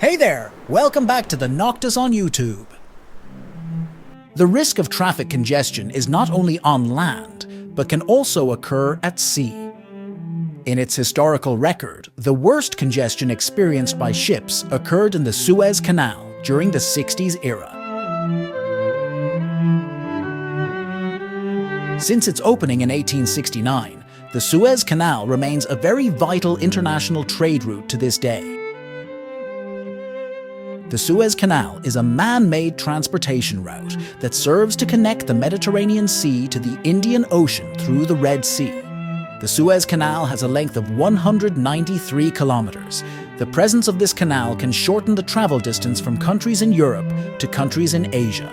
Hey there! Welcome back to the Nauctis on YouTube. The risk of traffic congestion is not only on land, but can also occur at sea. In its historical record, the worst congestion experienced by ships occurred in the Suez Canal during the 60s era. Since its opening in 1869, the Suez Canal remains a very vital international trade route to this day. The Suez Canal is a man-made transportation route that serves to connect the Mediterranean Sea to the Indian Ocean through the Red Sea. The Suez Canal has a length of 193 kilometers. The presence of this canal can shorten the travel distance from countries in Europe to countries in Asia.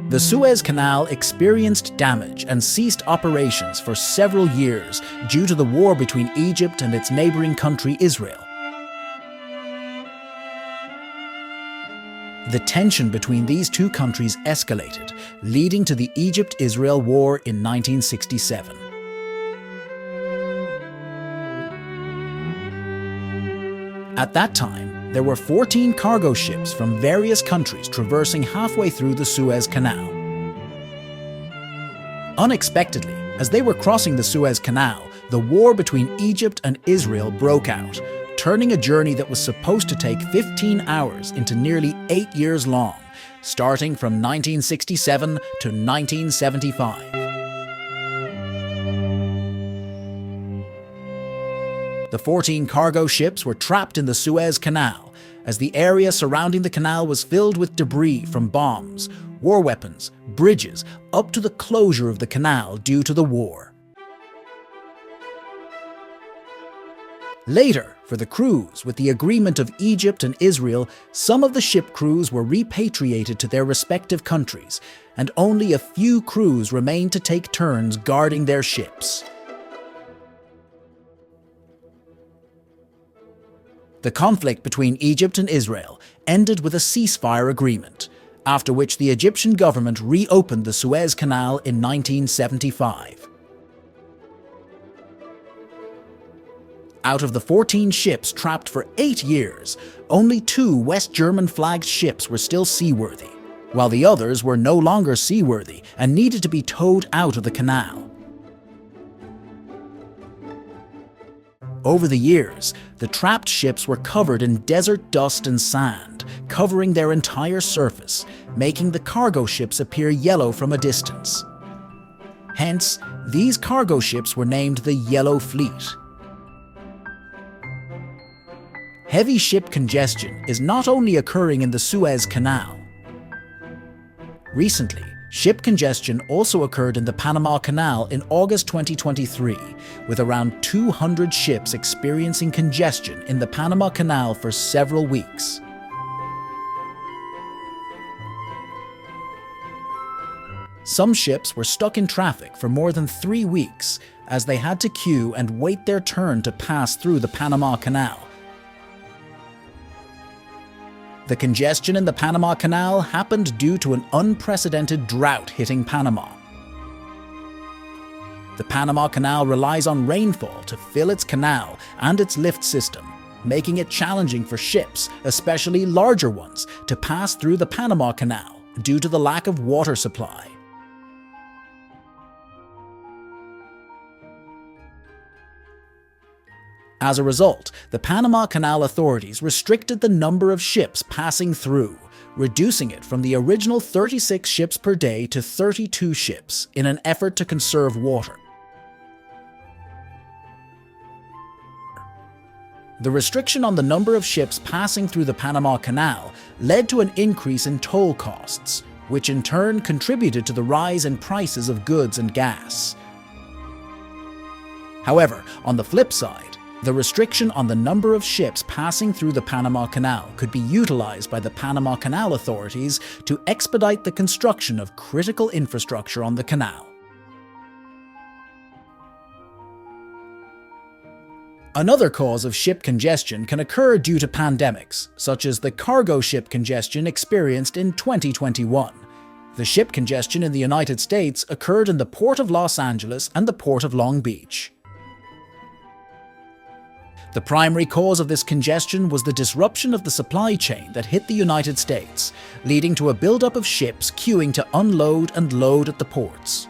The Suez Canal experienced damage and ceased operations for several years due to the war between Egypt and its neighboring country Israel. The tension between these two countries escalated, leading to the Egypt-Israel War in 1967. At that time, there were 14 cargo ships from various countries traversing halfway through the Suez Canal. Unexpectedly, as they were crossing the Suez Canal, the war between Egypt and Israel broke out, turning a journey that was supposed to take 15 hours into nearly 8 years long, starting from 1967 to 1975. The 14 cargo ships were trapped in the Suez Canal, as the area surrounding the canal was filled with debris from bombs, war weapons, bridges, up to the closure of the canal due to the war. Later, for the crews, with the agreement of Egypt and Israel, some of the ship crews were repatriated to their respective countries, and only a few crews remained to take turns guarding their ships. The conflict between Egypt and Israel ended with a ceasefire agreement, after which the Egyptian government reopened the Suez Canal in 1975. Out of the 14 ships trapped for 8 years, only 2 West German-flagged ships were still seaworthy, while the others were no longer seaworthy and needed to be towed out of the canal. Over the years, the trapped ships were covered in desert dust and sand, covering their entire surface, making the cargo ships appear yellow from a distance. Hence, these cargo ships were named the Yellow Fleet. Heavy ship congestion is not only occurring in the Suez Canal. Recently, ship congestion also occurred in the Panama Canal in August 2023, with around 200 ships experiencing congestion in the Panama Canal for several weeks. Some ships were stuck in traffic for more than 3 weeks as they had to queue and wait their turn to pass through the Panama Canal. The congestion in the Panama Canal happened due to an unprecedented drought hitting Panama. The Panama Canal relies on rainfall to fill its canal and its lift system, making it challenging for ships, especially larger ones, to pass through the Panama Canal due to the lack of water supply. As a result, the Panama Canal authorities restricted the number of ships passing through, reducing it from the original 36 ships per day to 32 ships in an effort to conserve water. The restriction on the number of ships passing through the Panama Canal led to an increase in toll costs, which in turn contributed to the rise in prices of goods and gas. However, on the flip side, the restriction on the number of ships passing through the Panama Canal could be utilized by the Panama Canal authorities to expedite the construction of critical infrastructure on the canal. Another cause of ship congestion can occur due to pandemics, such as the cargo ship congestion experienced in 2021. The ship congestion in the United States occurred in the Port of Los Angeles and the Port of Long Beach. The primary cause of this congestion was the disruption of the supply chain that hit the United States, leading to a buildup of ships queuing to unload and load at the ports.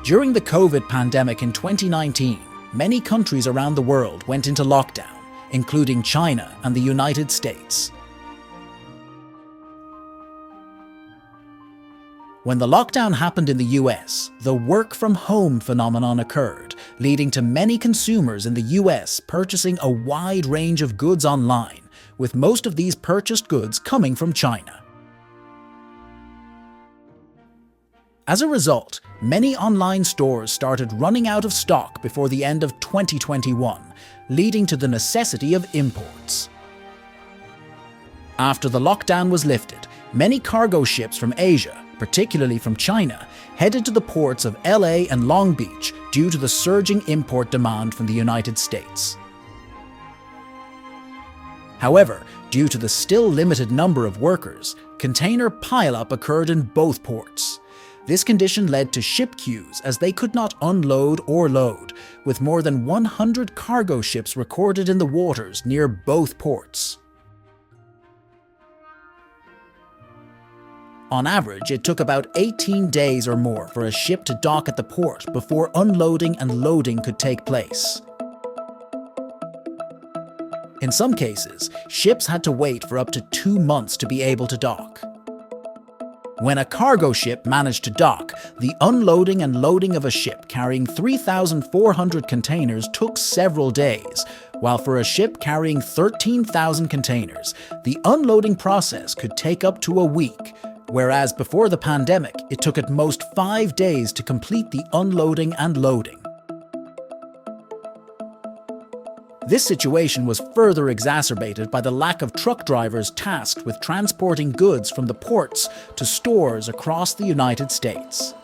During the COVID pandemic in 2019, many countries around the world went into lockdown, including China and the United States. When the lockdown happened in the US, the work-from-home phenomenon occurred, leading to many consumers in the US purchasing a wide range of goods online, with most of these purchased goods coming from China. As a result, many online stores started running out of stock before the end of 2021, leading to the necessity of imports. After the lockdown was lifted, many cargo ships from Asia, particularly from China, headed to the ports of LA and Long Beach due to the surging import demand from the United States. However, due to the still limited number of workers, container pileup occurred in both ports. This condition led to ship queues as they could not unload or load, with more than 100 cargo ships recorded in the waters near both ports. On average, it took about 18 days or more for a ship to dock at the port before unloading and loading could take place. In some cases, ships had to wait for up to 2 months to be able to dock. When a cargo ship managed to dock, the unloading and loading of a ship carrying 3,400 containers took several days, while for a ship carrying 13,000 containers, the unloading process could take up to a week, whereas before the pandemic, it took at most 5 days to complete the unloading and loading. This situation was further exacerbated by the lack of truck drivers tasked with transporting goods from the ports to stores across the United States.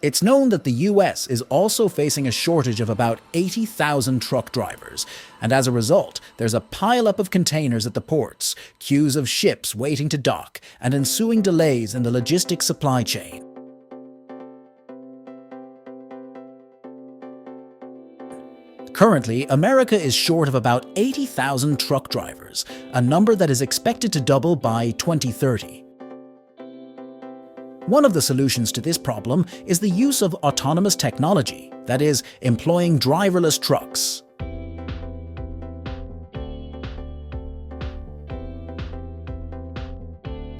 It's known that the US is also facing a shortage of about 80,000 truck drivers, and as a result, there's a pileup of containers at the ports, queues of ships waiting to dock, and ensuing delays in the logistics supply chain. Currently, America is short of about 80,000 truck drivers, a number that is expected to double by 2030. One of the solutions to this problem is the use of autonomous technology, that is, employing driverless trucks.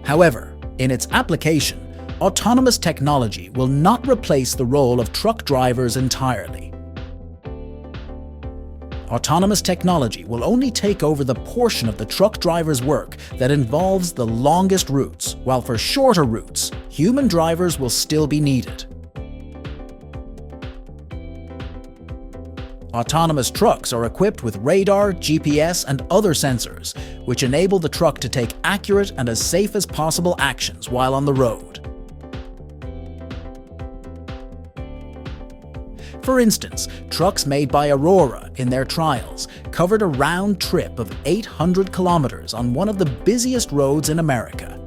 However, in its application, autonomous technology will not replace the role of truck drivers entirely. Autonomous technology will only take over the portion of the truck driver's work that involves the longest routes, while for shorter routes, human drivers will still be needed. Autonomous trucks are equipped with radar, GPS, and other sensors, which enable the truck to take accurate and as safe as possible actions while on the road. For instance, trucks made by Aurora in their trials covered a round trip of 800 kilometers on one of the busiest roads in America.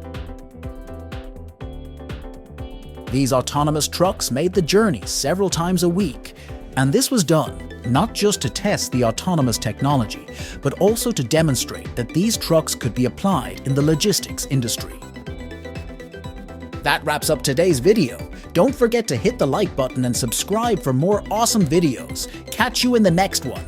These autonomous trucks made the journey several times a week, and this was done not just to test the autonomous technology, but also to demonstrate that these trucks could be applied in the logistics industry. That wraps up today's video. Don't forget to hit the like button and subscribe for more awesome videos. Catch you in the next one.